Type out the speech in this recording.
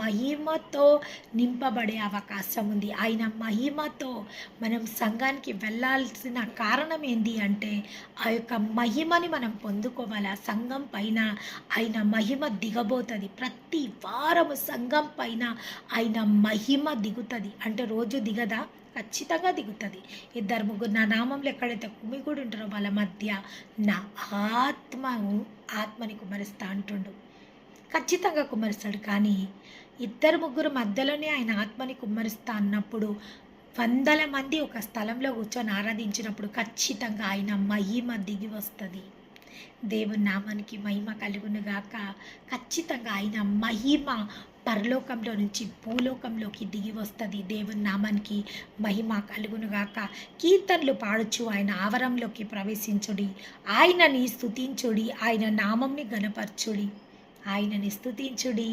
మహిమతో నింపబడే అవకాశం ఉంది. ఆయన మహిమతో మనం సంఘానికి వెళ్ళాల్సిన కారణం ఏంటి అంటే, ఆ యొక్క మహిమని మనం పొందుకోవాలి. ఆ సంఘం పైన ఆయన మహిమ దిగబోతుంది. ప్రతి వారము సంఘం పైన ఆయన మహిమ దిగుతుంది. అంటే రోజు దిగదా? ఖచ్చితంగా దిగుతుంది. ఇద్దరు ముగ్గురు నా నామంలో ఎక్కడైతే కుమిగూడు ఉంటారో వాళ్ళ మధ్య నా ఆత్మని కుమ్మరిస్తా అంటుండు. ఖచ్చితంగా కుమ్మరిస్తాడు. కానీ ఇద్దరు ముగ్గురు మధ్యలోనే ఆయన ఆత్మని కుమ్మరిస్తా అన్నప్పుడు వందల మంది ఒక స్థలంలో కూర్చొని ఆరాధించినప్పుడు ఖచ్చితంగా ఆయన మహిమ దిగి వస్తుంది. దేవుని నామానికి మహిమ కలుగును గాక. ఖచ్చితంగా ఆయన మహిమ పరలోకంలో నుంచి భూలోకంలోకి దిగి వస్తుంది. దేవుని నామానికి మహిమ కలుగును గాక. కీర్తనలు పాడుచు ఆయన ఆవరంలోకి ప్రవేశించుడి, ఆయనని స్తుతించుడి, ఆయన నామంని గణపరచుడి, ఆయనని స్తుతించుడి.